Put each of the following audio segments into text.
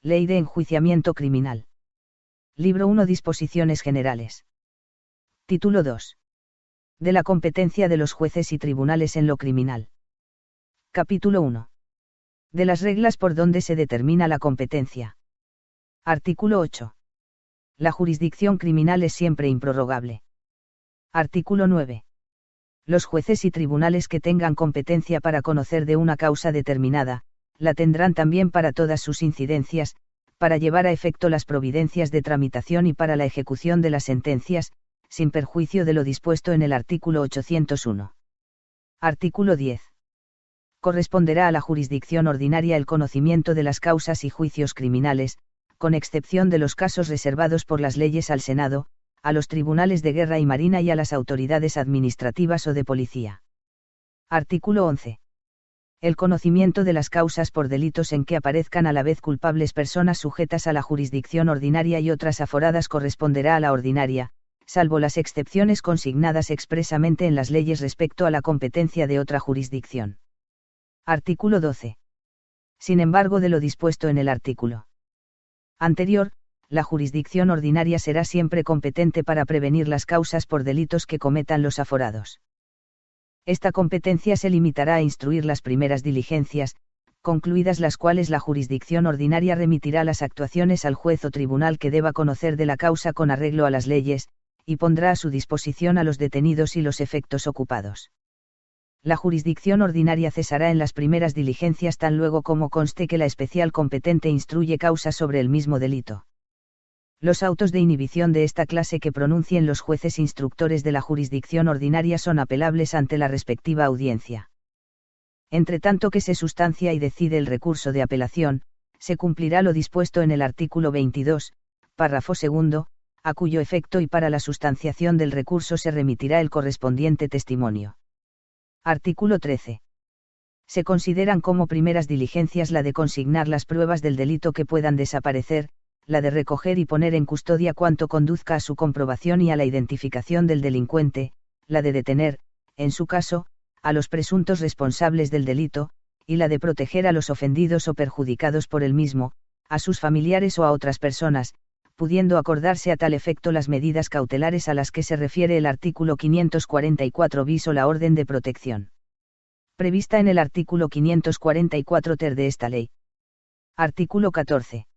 Ley de Enjuiciamiento Criminal. Libro 1. Disposiciones Generales. Título 2. De la competencia de los jueces y tribunales en lo criminal. Capítulo 1. De las reglas por donde se determina la competencia. Artículo 8. La jurisdicción criminal es siempre improrrogable. Artículo 9. Los jueces y tribunales que tengan competencia para conocer de una causa determinada, la tendrán también para todas sus incidencias, para llevar a efecto las providencias de tramitación y para la ejecución de las sentencias, sin perjuicio de lo dispuesto en el artículo 801. Artículo 10. Corresponderá a la jurisdicción ordinaria el conocimiento de las causas y juicios criminales, con excepción de los casos reservados por las leyes al Senado, a los tribunales de guerra y marina y a las autoridades administrativas o de policía. Artículo 11. El conocimiento de las causas por delitos en que aparezcan a la vez culpables personas sujetas a la jurisdicción ordinaria y otras aforadas corresponderá a la ordinaria, salvo las excepciones consignadas expresamente en las leyes respecto a la competencia de otra jurisdicción. Artículo 12. Sin embargo, de lo dispuesto en el artículo anterior, la jurisdicción ordinaria será siempre competente para prevenir las causas por delitos que cometan los aforados. Esta competencia se limitará a instruir las primeras diligencias, concluidas las cuales la jurisdicción ordinaria remitirá las actuaciones al juez o tribunal que deba conocer de la causa con arreglo a las leyes, y pondrá a su disposición a los detenidos y los efectos ocupados. La jurisdicción ordinaria cesará en las primeras diligencias tan luego como conste que la especial competente instruye causas sobre el mismo delito. Los autos de inhibición de esta clase que pronuncien los jueces instructores de la jurisdicción ordinaria son apelables ante la respectiva audiencia. Entre tanto que se sustancia y decide el recurso de apelación, se cumplirá lo dispuesto en el artículo 22, párrafo segundo, a cuyo efecto y para la sustanciación del recurso se remitirá el correspondiente testimonio. Artículo 13. Se consideran como primeras diligencias la de consignar las pruebas del delito que puedan desaparecer, la de recoger y poner en custodia cuanto conduzca a su comprobación y a la identificación del delincuente, la de detener, en su caso, a los presuntos responsables del delito, y la de proteger a los ofendidos o perjudicados por el mismo, a sus familiares o a otras personas, pudiendo acordarse a tal efecto las medidas cautelares a las que se refiere el artículo 544 bis o la orden de protección prevista en el artículo 544 ter de esta ley. Artículo 14.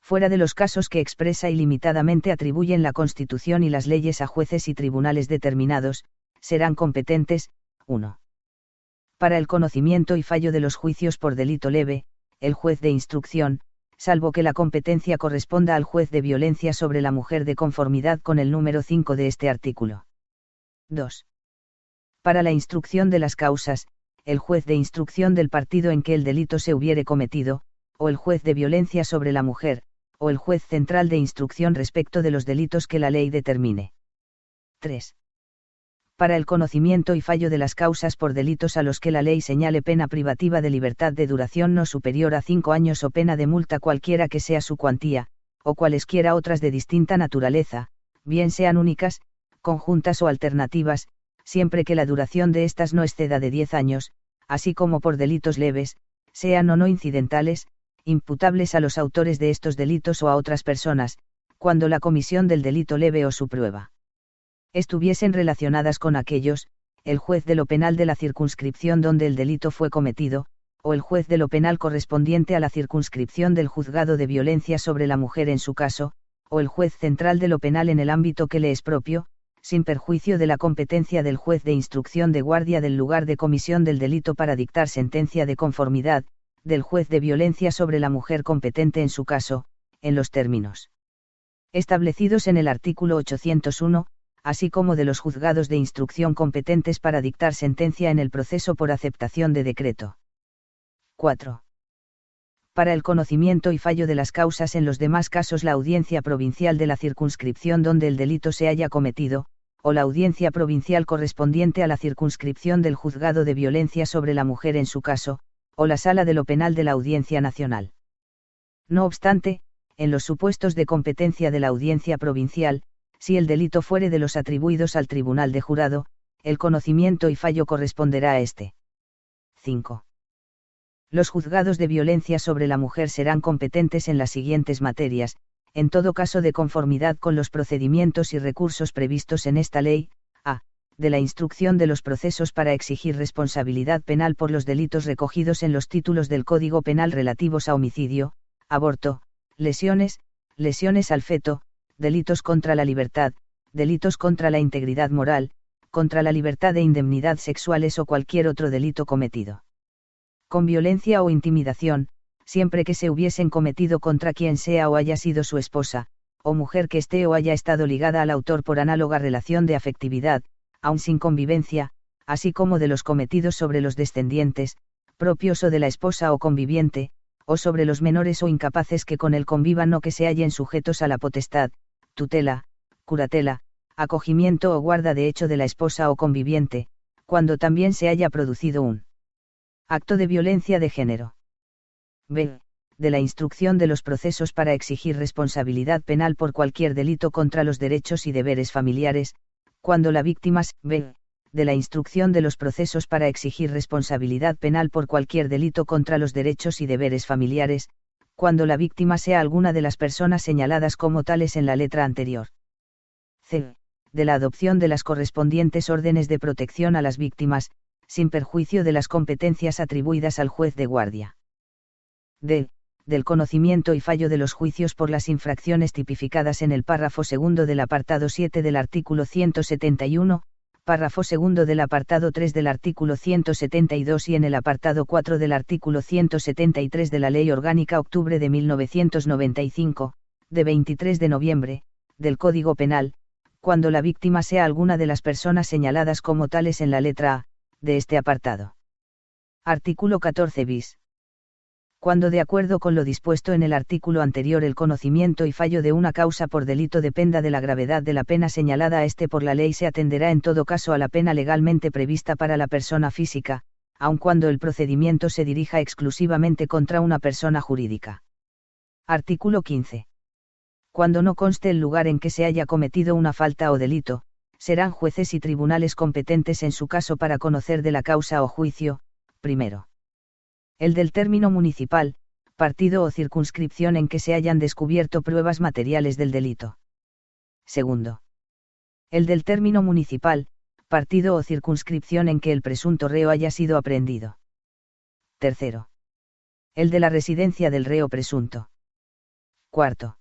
Fuera de los casos que expresa y limitadamente atribuyen la Constitución y las leyes a jueces y tribunales determinados, serán competentes, 1. Para el conocimiento y fallo de los juicios por delito leve, el juez de instrucción, salvo que la competencia corresponda al juez de violencia sobre la mujer de conformidad con el número 5 de este artículo. 2. Para la instrucción de las causas, el juez de instrucción del partido en que el delito se hubiere cometido, o el juez de violencia sobre la mujer, o el juez central de instrucción respecto de los delitos que la ley determine. 3. Para el conocimiento y fallo de las causas por delitos a los que la ley señale pena privativa de libertad de duración no superior a 5 años o pena de multa cualquiera que sea su cuantía, o cualesquiera otras de distinta naturaleza, bien sean únicas, conjuntas o alternativas, siempre que la duración de éstas no exceda de 10 años, así como por delitos leves, sean o no incidentales, imputables a los autores de estos delitos o a otras personas, cuando la comisión del delito leve o su prueba estuviesen relacionadas con aquellos, el juez de lo penal de la circunscripción donde el delito fue cometido, o el juez de lo penal correspondiente a la circunscripción del juzgado de violencia sobre la mujer en su caso, o el juez central de lo penal en el ámbito que le es propio, sin perjuicio de la competencia del juez de instrucción de guardia del lugar de comisión del delito para dictar sentencia de conformidad, del juez de violencia sobre la mujer competente en su caso, en los términos establecidos en el artículo 801, así como de los juzgados de instrucción competentes para dictar sentencia en el proceso por aceptación de decreto. 4. Para el conocimiento y fallo de las causas en los demás casos la audiencia provincial de la circunscripción donde el delito se haya cometido, o la audiencia provincial correspondiente a la circunscripción del juzgado de violencia sobre la mujer en su caso, o la sala de lo penal de la Audiencia Nacional. No obstante, en los supuestos de competencia de la audiencia provincial, si el delito fuere de los atribuidos al tribunal de jurado, el conocimiento y fallo corresponderá a éste. 5. Los juzgados de violencia sobre la mujer serán competentes en las siguientes materias, en todo caso de conformidad con los procedimientos y recursos previstos en esta ley: a. De la instrucción de los procesos para exigir responsabilidad penal por los delitos recogidos en los títulos del Código Penal relativos a homicidio, aborto, lesiones al feto, delitos contra la libertad, delitos contra la integridad moral, contra la libertad e indemnidad sexuales o cualquier otro delito cometido con violencia o intimidación, siempre que se hubiesen cometido contra quien sea o haya sido su esposa, o mujer que esté o haya estado ligada al autor por análoga relación de afectividad, aun sin convivencia, así como de los cometidos sobre los descendientes, propios o de la esposa o conviviente, o sobre los menores o incapaces que con él convivan o que se hallen sujetos a la potestad, tutela, curatela, acogimiento o guarda de hecho de la esposa o conviviente, cuando también se haya producido un acto de violencia de género. b. De la instrucción de los procesos para exigir responsabilidad penal por cualquier delito contra los derechos y deberes familiares, cuando la víctima b. De la instrucción de los procesos para exigir responsabilidad penal por cualquier delito contra los derechos y deberes familiares, cuando la víctima sea alguna de las personas señaladas como tales en la letra anterior. c. De la adopción de las correspondientes órdenes de protección a las víctimas, sin perjuicio de las competencias atribuidas al juez de guardia. d. Del conocimiento y fallo de los juicios por las infracciones tipificadas en el párrafo segundo del apartado 7 del artículo 171, párrafo segundo del apartado 3 del artículo 172 y en el apartado 4 del artículo 173 de la Ley Orgánica Octubre de 1995, de 23 de noviembre, del Código Penal, cuando la víctima sea alguna de las personas señaladas como tales en la letra A de este apartado. Artículo 14 bis. Cuando de acuerdo con lo dispuesto en el artículo anterior el conocimiento y fallo de una causa por delito dependa de la gravedad de la pena señalada a este por la ley, se atenderá en todo caso a la pena legalmente prevista para la persona física, aun cuando el procedimiento se dirija exclusivamente contra una persona jurídica. Artículo 15. Cuando no conste el lugar en que se haya cometido una falta o delito, serán jueces y tribunales competentes en su caso para conocer de la causa o juicio, primero. El del término municipal, partido o circunscripción en que se hayan descubierto pruebas materiales del delito. Segundo. El del término municipal, partido o circunscripción en que el presunto reo haya sido aprehendido. Tercero. El de la residencia del reo presunto. Cuarto.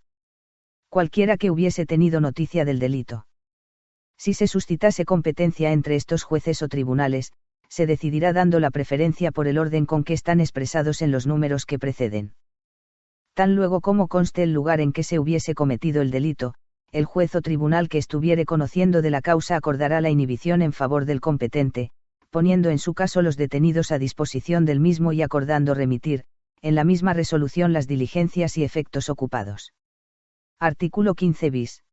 Cualquiera que hubiese tenido noticia del delito. Si se suscitase competencia entre estos jueces o tribunales, se decidirá dando la preferencia por el orden con que están expresados en los números que preceden. Tan luego como conste el lugar en que se hubiese cometido el delito, el juez o tribunal que estuviere conociendo de la causa acordará la inhibición en favor del competente, poniendo en su caso los detenidos a disposición del mismo y acordando remitir, en la misma resolución, las diligencias y efectos ocupados. Artículo 15 bis.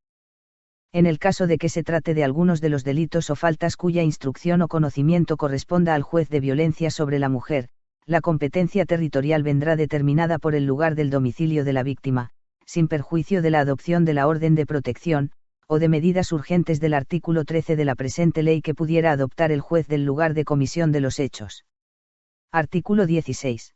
En el caso de que se trate de algunos de los delitos o faltas cuya instrucción o conocimiento corresponda al juez de violencia sobre la mujer, la competencia territorial vendrá determinada por el lugar del domicilio de la víctima, sin perjuicio de la adopción de la orden de protección, o de medidas urgentes del artículo 13 de la presente ley que pudiera adoptar el juez del lugar de comisión de los hechos. Artículo 16.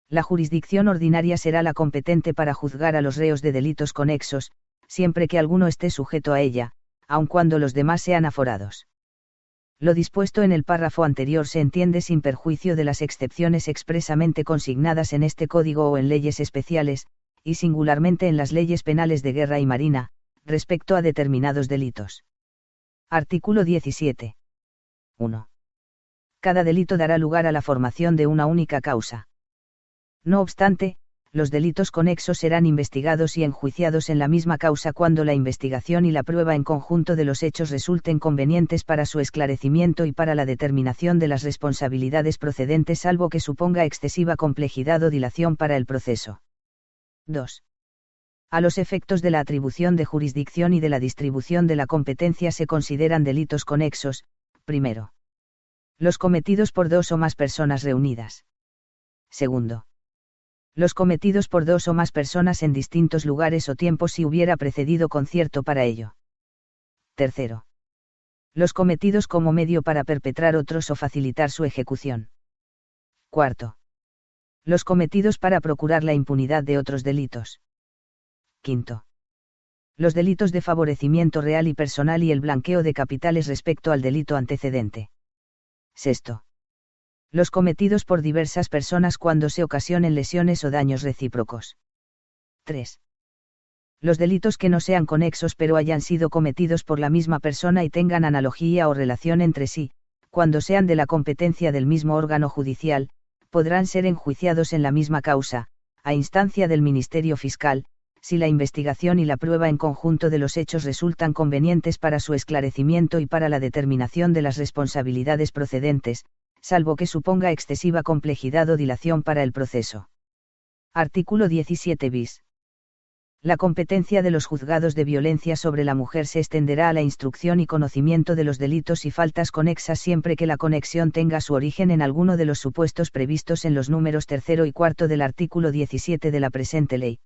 La jurisdicción ordinaria será la competente para juzgar a los reos de delitos conexos, siempre que alguno esté sujeto a ella, aun cuando los demás sean aforados. Lo dispuesto en el párrafo anterior se entiende sin perjuicio de las excepciones expresamente consignadas en este código o en leyes especiales, y singularmente en las leyes penales de guerra y marina, respecto a determinados delitos. Artículo 17. 1. Cada delito dará lugar a la formación de una única causa. No obstante, los delitos conexos serán investigados y enjuiciados en la misma causa cuando la investigación y la prueba en conjunto de los hechos resulten convenientes para su esclarecimiento y para la determinación de las responsabilidades procedentes, salvo que suponga excesiva complejidad o dilación para el proceso. 2. A los efectos de la atribución de jurisdicción y de la distribución de la competencia se consideran delitos conexos, primero, los cometidos por dos o más personas reunidas. Segundo, los cometidos por dos o más personas en distintos lugares o tiempos si hubiera precedido concierto para ello. Tercero, los cometidos como medio para perpetrar otros o facilitar su ejecución. Cuarto, Los cometidos para procurar la impunidad de otros delitos. Quinto. Los delitos de favorecimiento real y personal y el blanqueo de capitales respecto al delito antecedente. Sexto. Los cometidos por diversas personas cuando se ocasionen lesiones o daños recíprocos. 3. Los delitos que no sean conexos pero hayan sido cometidos por la misma persona y tengan analogía o relación entre sí, cuando sean de la competencia del mismo órgano judicial, podrán ser enjuiciados en la misma causa, a instancia del Ministerio Fiscal, si la investigación y la prueba en conjunto de los hechos resultan convenientes para su esclarecimiento y para la determinación de las responsabilidades procedentes, salvo que suponga excesiva complejidad o dilación para el proceso. Artículo 17 bis. La competencia de los juzgados de violencia sobre la mujer se extenderá a la instrucción y conocimiento de los delitos y faltas conexas siempre que la conexión tenga su origen en alguno de los supuestos previstos en los números 3 y 4 del artículo 17 de la presente ley.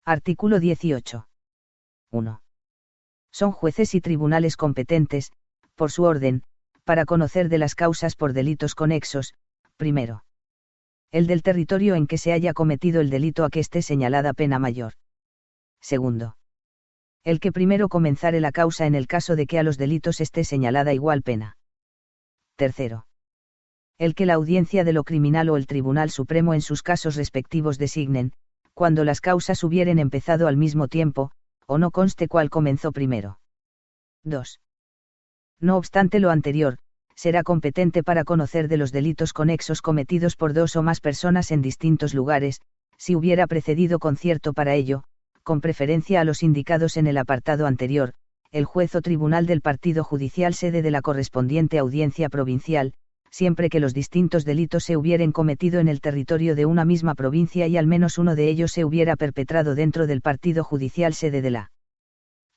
Artículo 18. 1. Son jueces y tribunales competentes, por su orden, para conocer de las causas por delitos conexos, primero. El del territorio en que se haya cometido el delito a que esté señalada pena mayor. Segundo. El que primero comenzare la causa en el caso de que a los delitos esté señalada igual pena. Tercero. El que la audiencia de lo criminal o el Tribunal Supremo en sus casos respectivos designen, cuando las causas hubieren empezado al mismo tiempo, o no conste cuál comenzó primero. 2. No obstante lo anterior, será competente para conocer de los delitos conexos cometidos por dos o más personas en distintos lugares, si hubiera precedido concierto para ello, con preferencia a los indicados en el apartado anterior, el juez o tribunal del partido judicial sede de la correspondiente audiencia provincial, siempre que los distintos delitos se hubieren cometido en el territorio de una misma provincia y al menos uno de ellos se hubiera perpetrado dentro del partido judicial sede de la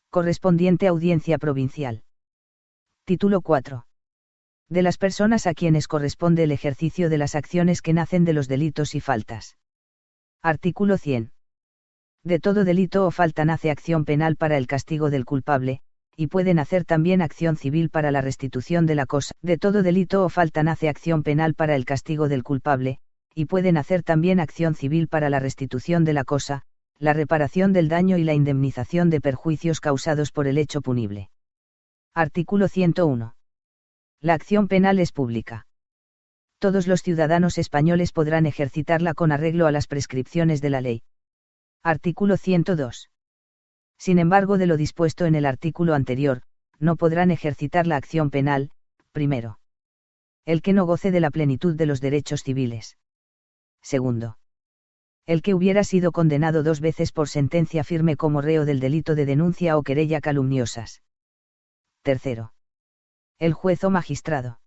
correspondiente audiencia provincial. Título 4. De las personas a quienes corresponde el ejercicio de las acciones que nacen de los delitos y faltas. Artículo 100. De todo delito o falta nace acción penal para el castigo del culpable, y puede nacer también acción civil para la restitución de la cosa. De todo delito o falta nace acción penal para el castigo del culpable, y puede nacer también acción civil para la restitución de la cosa, la reparación del daño y la indemnización de perjuicios causados por el hecho punible. Artículo 101. La acción penal es pública. Todos los ciudadanos españoles podrán ejercitarla con arreglo a las prescripciones de la ley. Artículo 102. Sin embargo, de lo dispuesto en el artículo anterior, no podrán ejercitar la acción penal, primero. El que no goce de la plenitud de los derechos civiles. Segundo. El que hubiera sido condenado 2 veces por sentencia firme como reo del delito de denuncia o querella calumniosas. Tercero. El juez o magistrado.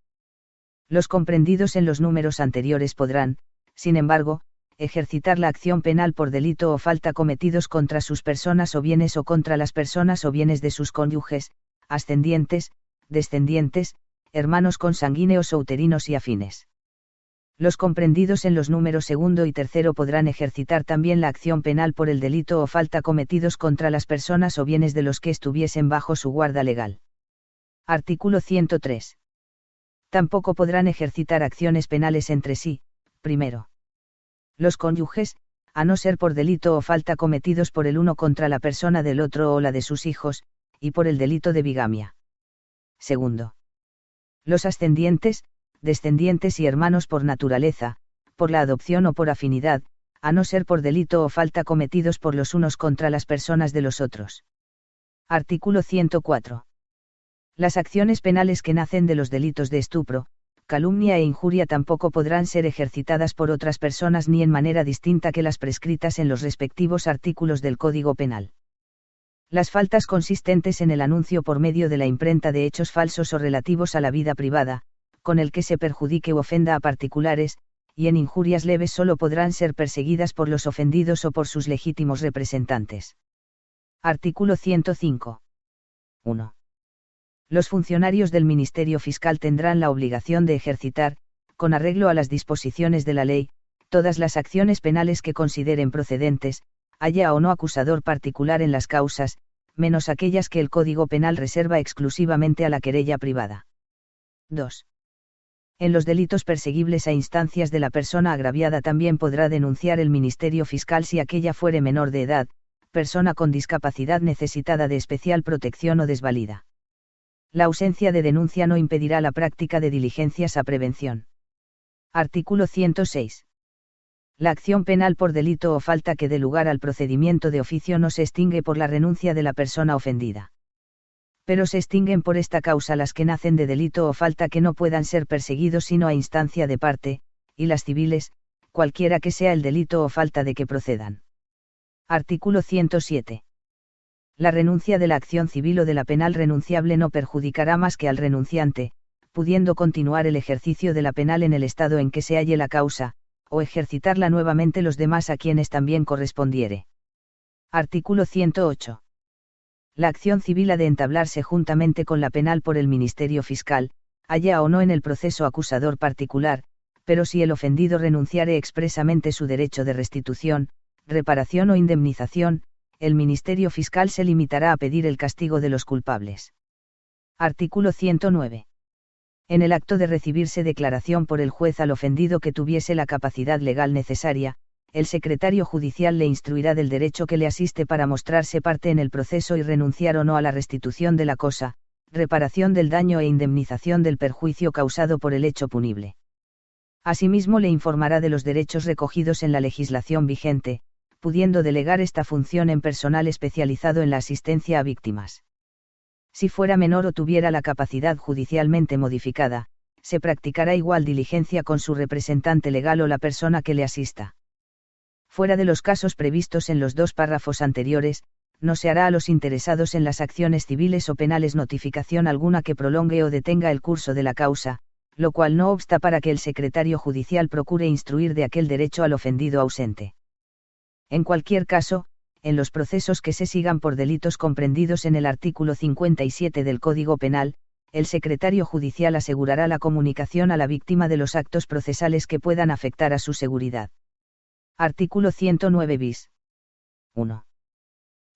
Los comprendidos en los números anteriores podrán, sin embargo, ejercitar la acción penal por delito o falta cometidos contra sus personas o bienes o contra las personas o bienes de sus cónyuges, ascendientes, descendientes, hermanos consanguíneos o uterinos y afines. Los comprendidos en los números segundo y tercero podrán ejercitar también la acción penal por el delito o falta cometidos contra las personas o bienes de los que estuviesen bajo su guarda legal. Artículo 103. Tampoco podrán ejercitar acciones penales entre sí, primero. Los cónyuges, a no ser por delito o falta cometidos por el uno contra la persona del otro o la de sus hijos, y por el delito de bigamia. Segundo. Los ascendientes, descendientes y hermanos por naturaleza, por la adopción o por afinidad, a no ser por delito o falta cometidos por los unos contra las personas de los otros. Artículo 104. Las acciones penales que nacen de los delitos de estupro, calumnia e injuria tampoco podrán ser ejercitadas por otras personas ni en manera distinta que las prescritas en los respectivos artículos del Código Penal. Las faltas consistentes en el anuncio por medio de la imprenta de hechos falsos o relativos a la vida privada, con el que se perjudique u ofenda a particulares, y en injurias leves solo podrán ser perseguidas por los ofendidos o por sus legítimos representantes. Artículo 105. 1. Los funcionarios del Ministerio Fiscal tendrán la obligación de ejercitar, con arreglo a las disposiciones de la ley, todas las acciones penales que consideren procedentes, haya o no acusador particular en las causas, menos aquellas que el Código Penal reserva exclusivamente a la querella privada. 2. En los delitos perseguibles a instancias de la persona agraviada también podrá denunciar el Ministerio Fiscal si aquella fuere menor de edad, persona con discapacidad necesitada de especial protección o desvalida. La ausencia de denuncia no impedirá la práctica de diligencias a prevención. Artículo 106. La acción penal por delito o falta que dé lugar al procedimiento de oficio no se extingue por la renuncia de la persona ofendida. Pero se extinguen por esta causa las que nacen de delito o falta que no puedan ser perseguidos sino a instancia de parte, y las civiles, cualquiera que sea el delito o falta de que procedan. Artículo 107. La renuncia de la acción civil o de la penal renunciable no perjudicará más que al renunciante, pudiendo continuar el ejercicio de la penal en el estado en que se halle la causa, o ejercitarla nuevamente los demás a quienes también correspondiere. Artículo 108. La acción civil ha de entablarse juntamente con la penal por el Ministerio Fiscal, haya o no en el proceso acusador particular, pero si el ofendido renunciare expresamente su derecho de restitución, reparación o indemnización, el Ministerio Fiscal se limitará a pedir el castigo de los culpables. Artículo 109. En el acto de recibirse declaración por el juez al ofendido que tuviese la capacidad legal necesaria, el secretario judicial le instruirá del derecho que le asiste para mostrarse parte en el proceso y renunciar o no a la restitución de la cosa, reparación del daño e indemnización del perjuicio causado por el hecho punible. Asimismo le informará de los derechos recogidos en la legislación vigente, pudiendo delegar esta función en personal especializado en la asistencia a víctimas. Si fuera menor o tuviera la capacidad judicialmente modificada, se practicará igual diligencia con su representante legal o la persona que le asista. Fuera de los casos previstos en los dos párrafos anteriores, no se hará a los interesados en las acciones civiles o penales notificación alguna que prolongue o detenga el curso de la causa, lo cual no obsta para que el secretario judicial procure instruir de aquel derecho al ofendido ausente. En cualquier caso, en los procesos que se sigan por delitos comprendidos en el artículo 57 del Código Penal, el secretario judicial asegurará la comunicación a la víctima de los actos procesales que puedan afectar a su seguridad. Artículo 109 bis. 1.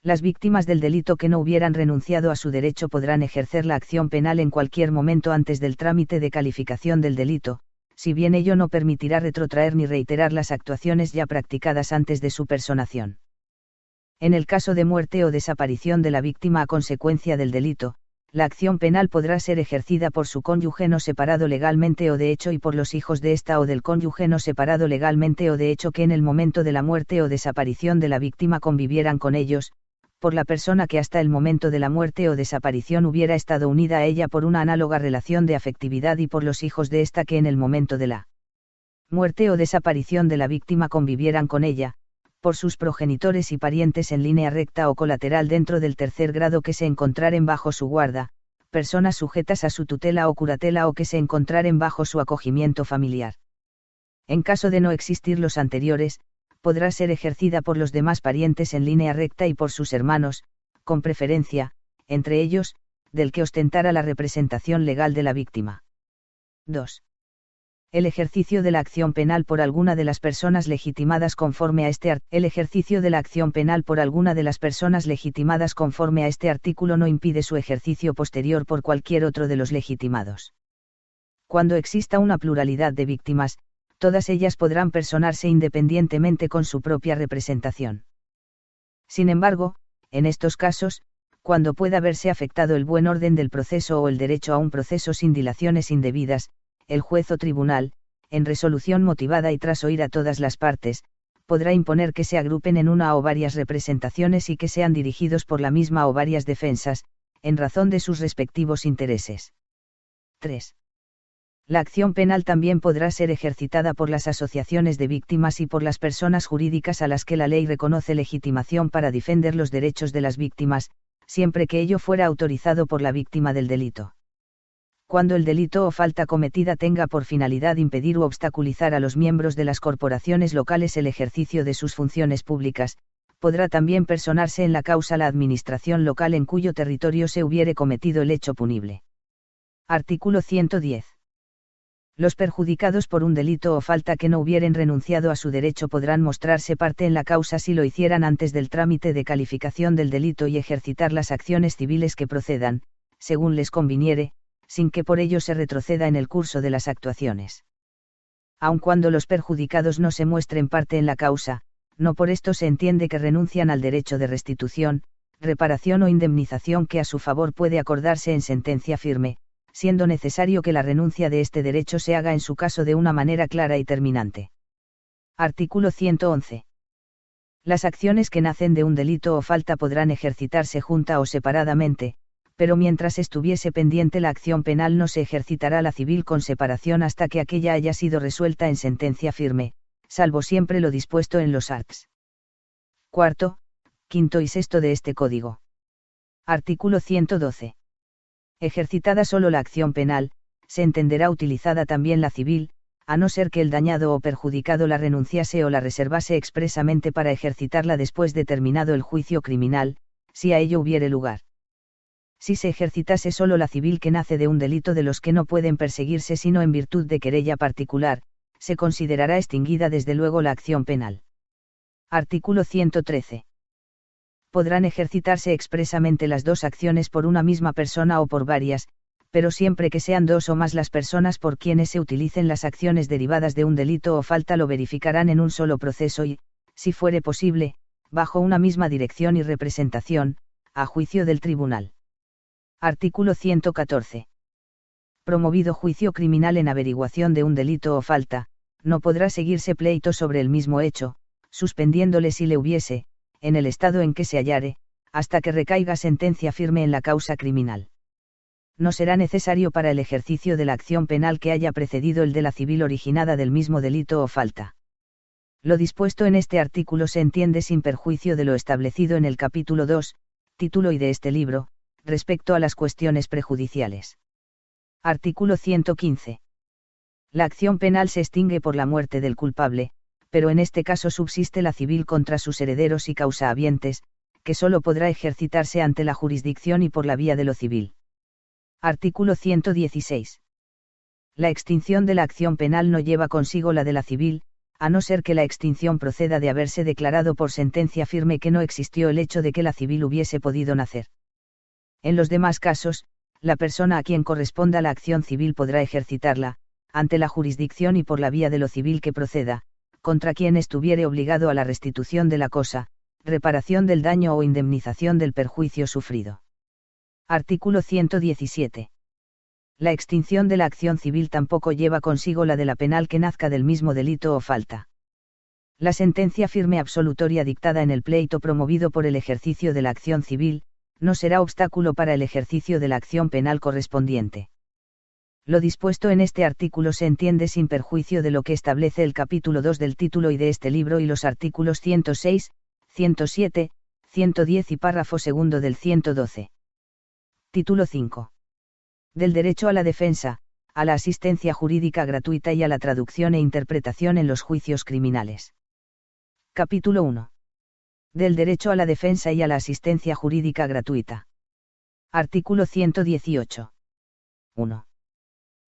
Las víctimas del delito que no hubieran renunciado a su derecho podrán ejercer la acción penal en cualquier momento antes del trámite de calificación del delito, si bien ello no permitirá retrotraer ni reiterar las actuaciones ya practicadas antes de su personación. En el caso de muerte o desaparición de la víctima a consecuencia del delito, la acción penal podrá ser ejercida por su cónyuge no separado legalmente o de hecho y por los hijos de ésta o del cónyuge no separado legalmente o de hecho que en el momento de la muerte o desaparición de la víctima convivieran con ellos, por la persona que hasta el momento de la muerte o desaparición hubiera estado unida a ella por una análoga relación de afectividad y por los hijos de ésta que en el momento de la muerte o desaparición de la víctima convivieran con ella, por sus progenitores y parientes en línea recta o colateral dentro del tercer grado que se encontraren bajo su guarda, personas sujetas a su tutela o curatela o que se encontraren bajo su acogimiento familiar. En caso de no existir los anteriores, podrá ser ejercida por los demás parientes en línea recta y por sus hermanos, con preferencia, entre ellos, del que ostentara la representación legal de la víctima. 2. El ejercicio de la acción penal por alguna de las personas legitimadas conforme a el ejercicio de la acción penal por alguna de las personas legitimadas conforme a este artículo no impide su ejercicio posterior por cualquier otro de los legitimados. Cuando exista una pluralidad de víctimas, todas ellas podrán personarse independientemente con su propia representación. Sin embargo, en estos casos, cuando pueda verse afectado el buen orden del proceso o el derecho a un proceso sin dilaciones indebidas, el juez o tribunal, en resolución motivada y tras oír a todas las partes, podrá imponer que se agrupen en una o varias representaciones y que sean dirigidos por la misma o varias defensas, en razón de sus respectivos intereses. 3. La acción penal también podrá ser ejercitada por las asociaciones de víctimas y por las personas jurídicas a las que la ley reconoce legitimación para defender los derechos de las víctimas, siempre que ello fuera autorizado por la víctima del delito. Cuando el delito o falta cometida tenga por finalidad impedir u obstaculizar a los miembros de las corporaciones locales el ejercicio de sus funciones públicas, podrá también personarse en la causa la administración local en cuyo territorio se hubiere cometido el hecho punible. Artículo 110. Los perjudicados por un delito o falta que no hubieren renunciado a su derecho podrán mostrarse parte en la causa si lo hicieran antes del trámite de calificación del delito y ejercitar las acciones civiles que procedan, según les conviniere, sin que por ello se retroceda en el curso de las actuaciones. Aun cuando los perjudicados no se muestren parte en la causa, no por esto se entiende que renuncian al derecho de restitución, reparación o indemnización que a su favor puede acordarse en sentencia firme, siendo necesario que la renuncia de este derecho se haga en su caso de una manera clara y terminante. Artículo 111. Las acciones que nacen de un delito o falta podrán ejercitarse junta o separadamente, pero mientras estuviese pendiente la acción penal no se ejercitará la civil con separación hasta que aquella haya sido resuelta en sentencia firme, salvo siempre lo dispuesto en los arts. Cuarto, quinto y sexto de este Código. Artículo 112. Ejercitada solo la acción penal, se entenderá utilizada también la civil, a no ser que el dañado o perjudicado la renunciase o la reservase expresamente para ejercitarla después de terminado el juicio criminal, si a ello hubiere lugar. Si se ejercitase solo la civil que nace de un delito de los que no pueden perseguirse sino en virtud de querella particular, se considerará extinguida desde luego la acción penal. Artículo 113. Podrán ejercitarse expresamente las dos acciones por una misma persona o por varias, pero siempre que sean dos o más las personas por quienes se utilicen las acciones derivadas de un delito o falta lo verificarán en un solo proceso y, si fuere posible, bajo una misma dirección y representación, a juicio del tribunal. Artículo 114. Promovido juicio criminal en averiguación de un delito o falta, no podrá seguirse pleito sobre el mismo hecho, suspendiéndole si le hubiese, en el estado en que se hallare, hasta que recaiga sentencia firme en la causa criminal. No será necesario para el ejercicio de la acción penal que haya precedido el de la civil originada del mismo delito o falta. Lo dispuesto en este artículo se entiende sin perjuicio de lo establecido en el capítulo 2, título y de este libro, respecto a las cuestiones prejudiciales. Artículo 115. La acción penal se extingue por la muerte del culpable, pero en este caso subsiste la civil contra sus herederos y causahabientes, que sólo podrá ejercitarse ante la jurisdicción y por la vía de lo civil. Artículo 116. La extinción de la acción penal no lleva consigo la de la civil, a no ser que la extinción proceda de haberse declarado por sentencia firme que no existió el hecho de que la civil hubiese podido nacer. En los demás casos, la persona a quien corresponda la acción civil podrá ejercitarla, ante la jurisdicción y por la vía de lo civil que proceda, contra quien estuviere obligado a la restitución de la cosa, reparación del daño o indemnización del perjuicio sufrido. Artículo 117. La extinción de la acción civil tampoco lleva consigo la de la penal que nazca del mismo delito o falta. La sentencia firme absolutoria dictada en el pleito promovido por el ejercicio de la acción civil, no será obstáculo para el ejercicio de la acción penal correspondiente. Lo dispuesto en este artículo se entiende sin perjuicio de lo que establece el capítulo 2 del título y de este libro y los artículos 106, 107, 110 y párrafo segundo del 112. Título 5. Del derecho a la defensa, a la asistencia jurídica gratuita y a la traducción e interpretación en los juicios criminales. Capítulo 1. Del derecho a la defensa y a la asistencia jurídica gratuita. Artículo 118. 1.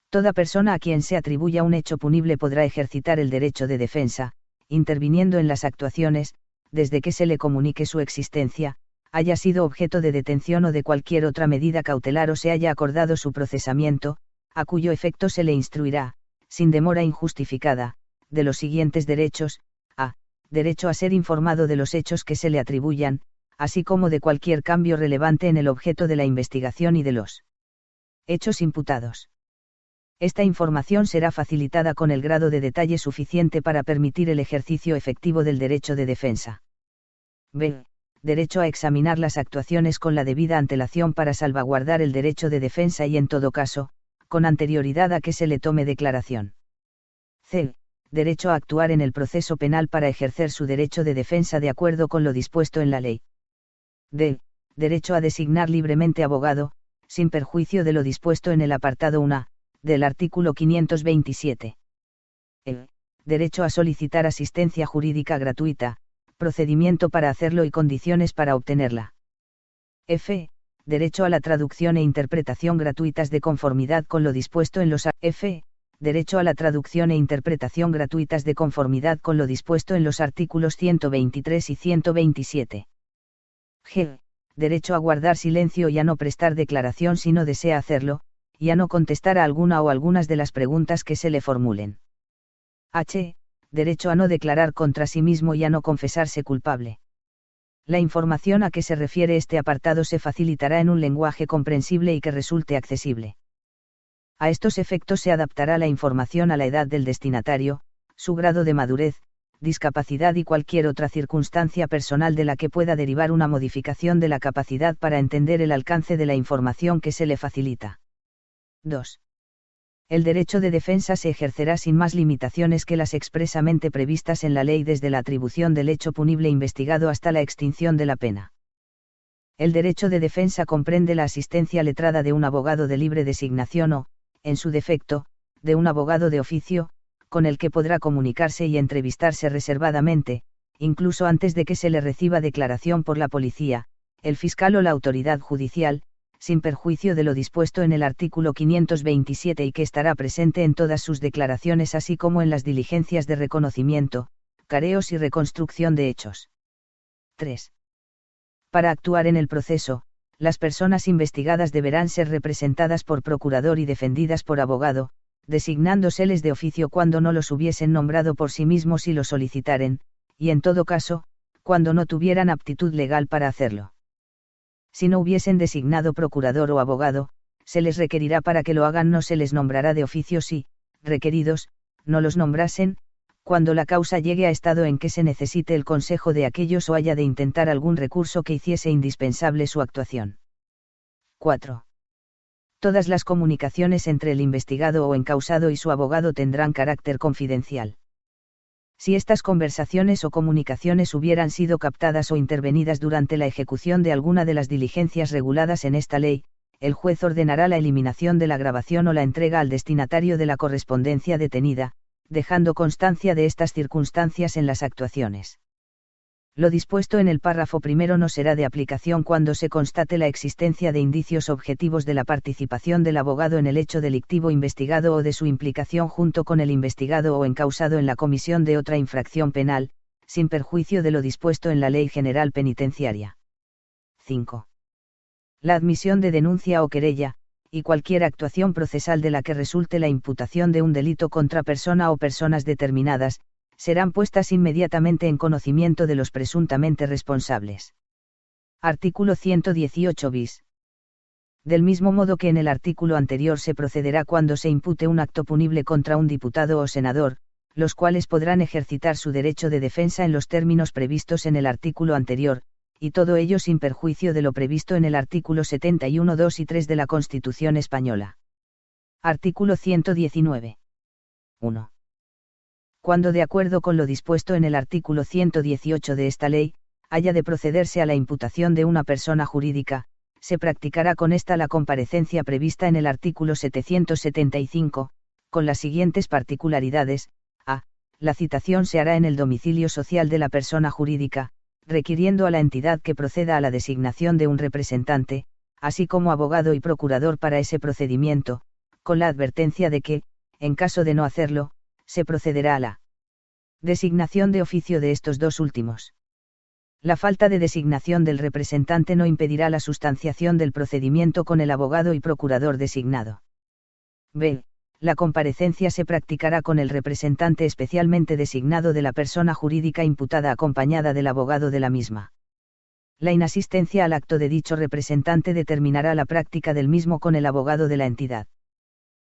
Toda persona a quien se atribuya un hecho punible podrá ejercitar el derecho de defensa, interviniendo en las actuaciones, desde que se le comunique su existencia, haya sido objeto de detención o de cualquier otra medida cautelar o se haya acordado su procesamiento, a cuyo efecto se le instruirá, sin demora injustificada, de los siguientes derechos: a. Derecho a ser informado de los hechos que se le atribuyan, así como de cualquier cambio relevante en el objeto de la investigación y de los hechos imputados. Esta información será facilitada con el grado de detalle suficiente para permitir el ejercicio efectivo del derecho de defensa. b. Derecho a examinar las actuaciones con la debida antelación para salvaguardar el derecho de defensa y en todo caso, con anterioridad a que se le tome declaración. c. Derecho a actuar en el proceso penal para ejercer su derecho de defensa de acuerdo con lo dispuesto en la ley. d. Derecho a designar libremente abogado, sin perjuicio de lo dispuesto en el apartado 1, del artículo 527. e. Derecho a solicitar asistencia jurídica gratuita, procedimiento para hacerlo y condiciones para obtenerla. f. Derecho a la traducción e interpretación gratuitas de conformidad con lo dispuesto en los f. Derecho a la traducción e interpretación gratuitas de conformidad con lo dispuesto en los artículos 123 y 127. g. Derecho a guardar silencio y a no prestar declaración si no desea hacerlo, y a no contestar a alguna o algunas de las preguntas que se le formulen. H. Derecho a no declarar contra sí mismo y a no confesarse culpable. La información a que se refiere este apartado se facilitará en un lenguaje comprensible y que resulte accesible. A estos efectos se adaptará la información a la edad del destinatario, su grado de madurez, discapacidad y cualquier otra circunstancia personal de la que pueda derivar una modificación de la capacidad para entender el alcance de la información que se le facilita. 2. El derecho de defensa se ejercerá sin más limitaciones que las expresamente previstas en la ley desde la atribución del hecho punible investigado hasta la extinción de la pena. El derecho de defensa comprende la asistencia letrada de un abogado de libre designación o, en su defecto, de un abogado de oficio, con el que podrá comunicarse y entrevistarse reservadamente, incluso antes de que se le reciba declaración por la policía, el fiscal o la autoridad judicial, sin perjuicio de lo dispuesto en el artículo 527 y que estará presente en todas sus declaraciones así como en las diligencias de reconocimiento, careos y reconstrucción de hechos. 3. Para actuar en el proceso, las personas investigadas deberán ser representadas por procurador y defendidas por abogado, designándoseles de oficio cuando no los hubiesen nombrado por sí mismos y lo solicitaren, y en todo caso, cuando no tuvieran aptitud legal para hacerlo. Si no hubiesen designado procurador o abogado, se les requerirá para que lo hagan, no se les nombrará de oficio si, requeridos, no los nombrasen, cuando la causa llegue a estado en que se necesite el consejo de aquellos o haya de intentar algún recurso que hiciese indispensable su actuación. 4. Todas las comunicaciones entre el investigado o encausado y su abogado tendrán carácter confidencial. Si estas conversaciones o comunicaciones hubieran sido captadas o intervenidas durante la ejecución de alguna de las diligencias reguladas en esta ley, el juez ordenará la eliminación de la grabación o la entrega al destinatario de la correspondencia detenida, dejando constancia de estas circunstancias en las actuaciones. Lo dispuesto en el párrafo primero no será de aplicación cuando se constate la existencia de indicios objetivos de la participación del abogado en el hecho delictivo investigado o de su implicación junto con el investigado o encausado en la comisión de otra infracción penal, sin perjuicio de lo dispuesto en la Ley General Penitenciaria. 5. La admisión de denuncia o querella, y cualquier actuación procesal de la que resulte la imputación de un delito contra persona o personas determinadas, serán puestas inmediatamente en conocimiento de los presuntamente responsables. Artículo 118 bis. Del mismo modo que en el artículo anterior se procederá cuando se impute un acto punible contra un diputado o senador, los cuales podrán ejercitar su derecho de defensa en los términos previstos en el artículo anterior, y todo ello sin perjuicio de lo previsto en el artículo 71 2 y 3 de la Constitución Española. Artículo 119. 1. Cuando de acuerdo con lo dispuesto en el artículo 118 de esta ley, haya de procederse a la imputación de una persona jurídica, se practicará con esta la comparecencia prevista en el artículo 775, con las siguientes particularidades: a. La citación se hará en el domicilio social de la persona jurídica, requiriendo a la entidad que proceda a la designación de un representante, así como abogado y procurador para ese procedimiento, con la advertencia de que, en caso de no hacerlo, se procederá a la designación de oficio de estos dos últimos. La falta de designación del representante no impedirá la sustanciación del procedimiento con el abogado y procurador designado. b. La comparecencia se practicará con el representante especialmente designado de la persona jurídica imputada acompañada del abogado de la misma. La inasistencia al acto de dicho representante determinará la práctica del mismo con el abogado de la entidad.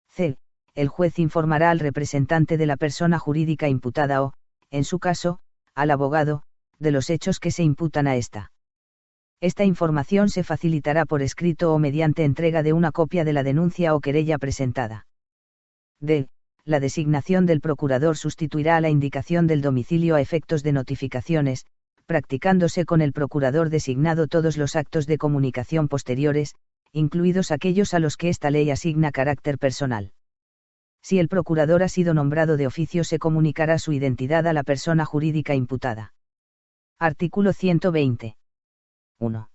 c. El juez informará al representante de la persona jurídica imputada o, en su caso, al abogado, de los hechos que se imputan a ésta. Esta información se facilitará por escrito o mediante entrega de una copia de la denuncia o querella presentada. d. La designación del procurador sustituirá a la indicación del domicilio a efectos de notificaciones, practicándose con el procurador designado todos los actos de comunicación posteriores, incluidos aquellos a los que esta ley asigna carácter personal. Si el procurador ha sido nombrado de oficio, se comunicará su identidad a la persona jurídica imputada. Artículo 120. 1.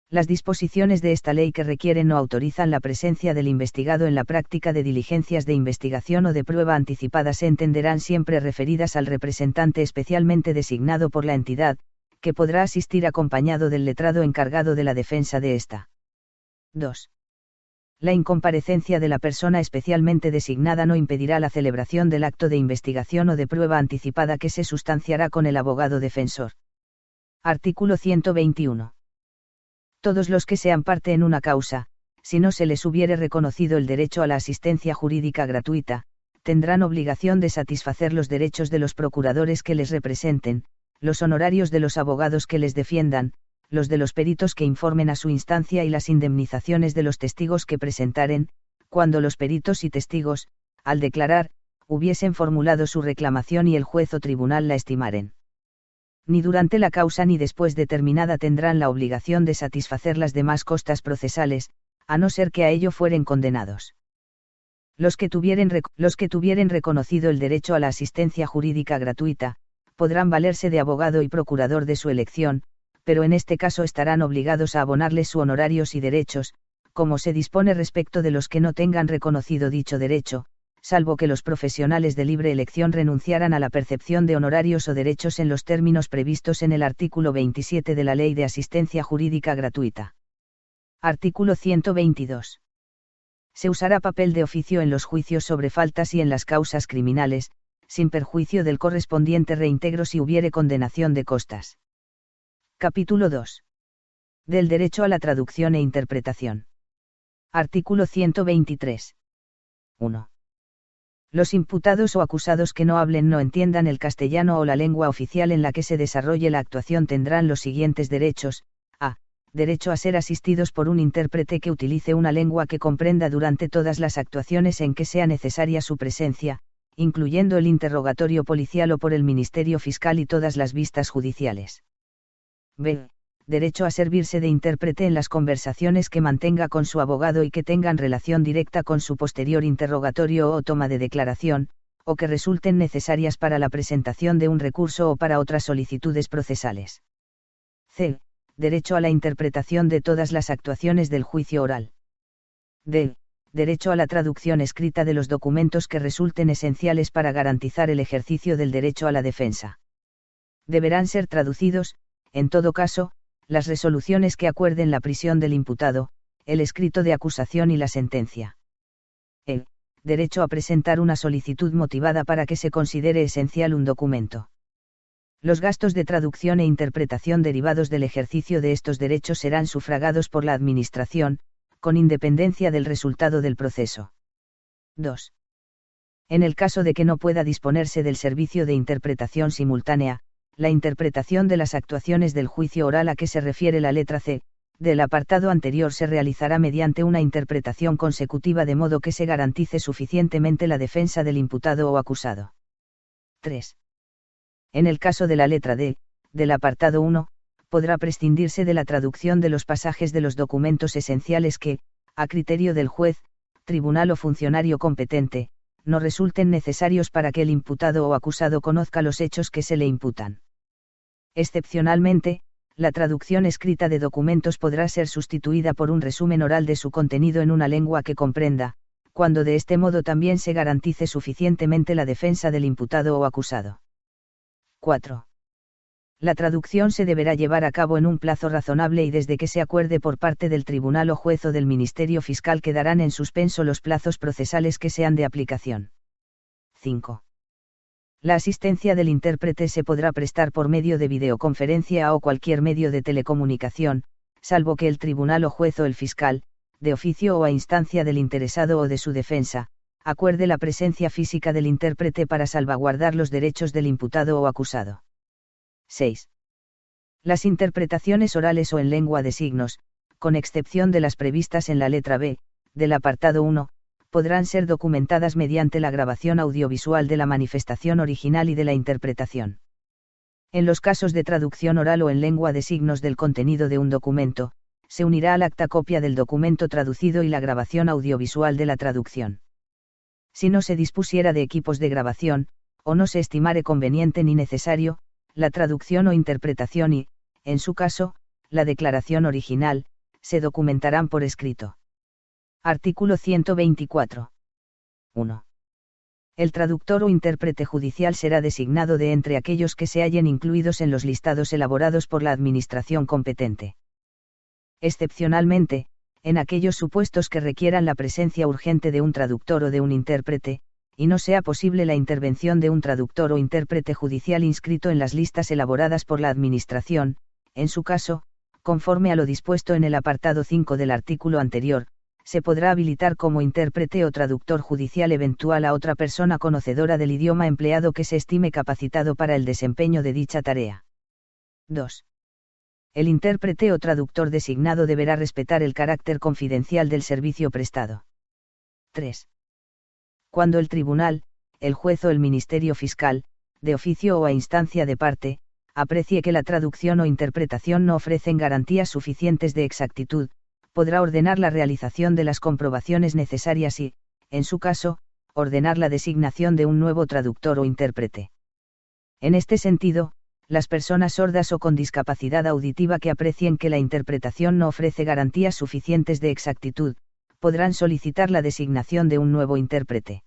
Las disposiciones de esta ley que requieren o autorizan la presencia del investigado en la práctica de diligencias de investigación o de prueba anticipada se entenderán siempre referidas al representante especialmente designado por la entidad, que podrá asistir acompañado del letrado encargado de la defensa de esta. 2. La incomparecencia de la persona especialmente designada no impedirá la celebración del acto de investigación o de prueba anticipada que se sustanciará con el abogado defensor. Artículo 121. Todos los que sean parte en una causa, si no se les hubiere reconocido el derecho a la asistencia jurídica gratuita, tendrán obligación de satisfacer los derechos de los procuradores que les representen, los honorarios de los abogados que les defiendan, los de los peritos que informen a su instancia y las indemnizaciones de los testigos que presentaren, cuando los peritos y testigos, al declarar, hubiesen formulado su reclamación y el juez o tribunal la estimaren. Ni durante la causa ni después de terminada tendrán la obligación de satisfacer las demás costas procesales, a no ser que a ello fueren condenados. Los que tuvieren reconocido el derecho a la asistencia jurídica gratuita, podrán valerse de abogado y procurador de su elección, pero en este caso estarán obligados a abonarles sus honorarios y derechos, como se dispone respecto de los que no tengan reconocido dicho derecho, salvo que los profesionales de libre elección renunciaran a la percepción de honorarios o derechos en los términos previstos en el artículo 27 de la Ley de Asistencia Jurídica Gratuita. Artículo 122. Se usará papel de oficio en los juicios sobre faltas y en las causas criminales, sin perjuicio del correspondiente reintegro si hubiere condenación de costas. Capítulo 2. Del derecho a la traducción e interpretación. Artículo 123. 1. Los imputados o acusados que no hablen no entiendan el castellano o la lengua oficial en la que se desarrolle la actuación tendrán los siguientes derechos: a. Derecho a ser asistidos por un intérprete que utilice una lengua que comprenda durante todas las actuaciones en que sea necesaria su presencia, incluyendo el interrogatorio policial o por el Ministerio Fiscal y todas las vistas judiciales. b. Derecho a servirse de intérprete en las conversaciones que mantenga con su abogado y que tengan relación directa con su posterior interrogatorio o toma de declaración, o que resulten necesarias para la presentación de un recurso o para otras solicitudes procesales. c. Derecho a la interpretación de todas las actuaciones del juicio oral. d. Derecho a la traducción escrita de los documentos que resulten esenciales para garantizar el ejercicio del derecho a la defensa. Deberán ser traducidos, en todo caso, las resoluciones que acuerden la prisión del imputado, el escrito de acusación y la sentencia. E. Derecho a presentar una solicitud motivada para que se considere esencial un documento. Los gastos de traducción e interpretación derivados del ejercicio de estos derechos serán sufragados por la Administración, con independencia del resultado del proceso. 2. En el caso de que no pueda disponerse del servicio de interpretación simultánea, la interpretación de las actuaciones del juicio oral a que se refiere la letra C del apartado anterior se realizará mediante una interpretación consecutiva de modo que se garantice suficientemente la defensa del imputado o acusado. 3. En el caso de la letra D del apartado 1, podrá prescindirse de la traducción de los pasajes de los documentos esenciales que, a criterio del juez, tribunal o funcionario competente, no resulten necesarios para que el imputado o acusado conozca los hechos que se le imputan. Excepcionalmente, la traducción escrita de documentos podrá ser sustituida por un resumen oral de su contenido en una lengua que comprenda, cuando de este modo también se garantice suficientemente la defensa del imputado o acusado. 4. La traducción se deberá llevar a cabo en un plazo razonable y desde que se acuerde por parte del tribunal o juez o del Ministerio Fiscal quedarán en suspenso los plazos procesales que sean de aplicación. 5. La asistencia del intérprete se podrá prestar por medio de videoconferencia o cualquier medio de telecomunicación, salvo que el tribunal o juez o el fiscal, de oficio o a instancia del interesado o de su defensa, acuerde la presencia física del intérprete para salvaguardar los derechos del imputado o acusado. 6. Las interpretaciones orales o en lengua de signos, con excepción de las previstas en la letra B, del apartado 1, podrán ser documentadas mediante la grabación audiovisual de la manifestación original y de la interpretación. En los casos de traducción oral o en lengua de signos del contenido de un documento, se unirá al acta copia del documento traducido y la grabación audiovisual de la traducción. Si no se dispusiera de equipos de grabación, o no se estimare conveniente ni necesario, la traducción o interpretación y, en su caso, la declaración original, se documentarán por escrito. Artículo 124. 1. El traductor o intérprete judicial será designado de entre aquellos que se hallen incluidos en los listados elaborados por la Administración competente. Excepcionalmente, en aquellos supuestos que requieran la presencia urgente de un traductor o de un intérprete, y no sea posible la intervención de un traductor o intérprete judicial inscrito en las listas elaboradas por la Administración, en su caso, conforme a lo dispuesto en el apartado 5 del artículo anterior, se podrá habilitar como intérprete o traductor judicial eventual a otra persona conocedora del idioma empleado que se estime capacitado para el desempeño de dicha tarea. 2. El intérprete o traductor designado deberá respetar el carácter confidencial del servicio prestado. 3. Cuando el tribunal, el juez o el ministerio fiscal, de oficio o a instancia de parte, aprecie que la traducción o interpretación no ofrecen garantías suficientes de exactitud, podrá ordenar la realización de las comprobaciones necesarias y, en su caso, ordenar la designación de un nuevo traductor o intérprete. En este sentido, las personas sordas o con discapacidad auditiva que aprecien que la interpretación no ofrece garantías suficientes de exactitud, podrán solicitar la designación de un nuevo intérprete.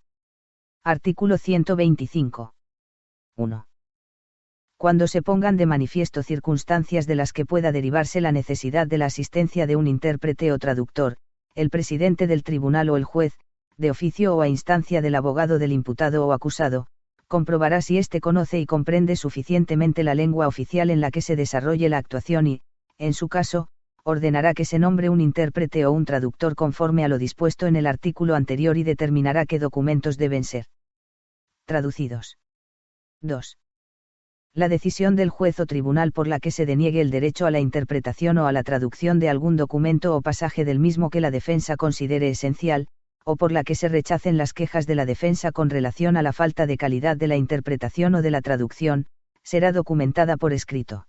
Artículo 125. 1. Cuando se pongan de manifiesto circunstancias de las que pueda derivarse la necesidad de la asistencia de un intérprete o traductor, el presidente del tribunal o el juez, de oficio o a instancia del abogado del imputado o acusado, comprobará si éste conoce y comprende suficientemente la lengua oficial en la que se desarrolle la actuación y, en su caso, ordenará que se nombre un intérprete o un traductor conforme a lo dispuesto en el artículo anterior y determinará qué documentos deben ser traducidos. 2. La decisión del juez o tribunal por la que se deniegue el derecho a la interpretación o a la traducción de algún documento o pasaje del mismo que la defensa considere esencial, o por la que se rechacen las quejas de la defensa con relación a la falta de calidad de la interpretación o de la traducción, será documentada por escrito.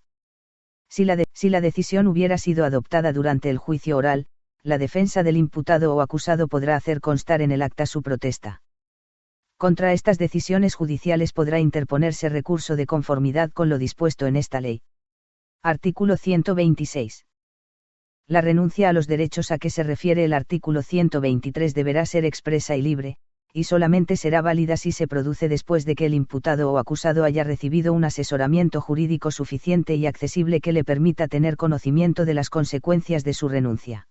Si la decisión hubiera sido adoptada durante el juicio oral, la defensa del imputado o acusado podrá hacer constar en el acta su protesta. Contra estas decisiones judiciales podrá interponerse recurso de conformidad con lo dispuesto en esta ley. Artículo 126. La renuncia a los derechos a que se refiere el artículo 123 deberá ser expresa y libre, y solamente será válida si se produce después de que el imputado o acusado haya recibido un asesoramiento jurídico suficiente y accesible que le permita tener conocimiento de las consecuencias de su renuncia.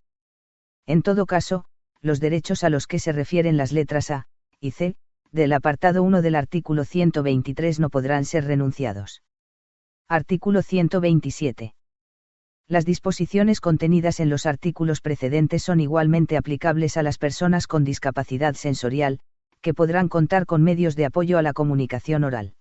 En todo caso, los derechos a los que se refieren las letras A y C del apartado 1 del artículo 123 no podrán ser renunciados. Artículo 127. Las disposiciones contenidas en los artículos precedentes son igualmente aplicables a las personas con discapacidad sensorial, que podrán contar con medios de apoyo a la comunicación oral.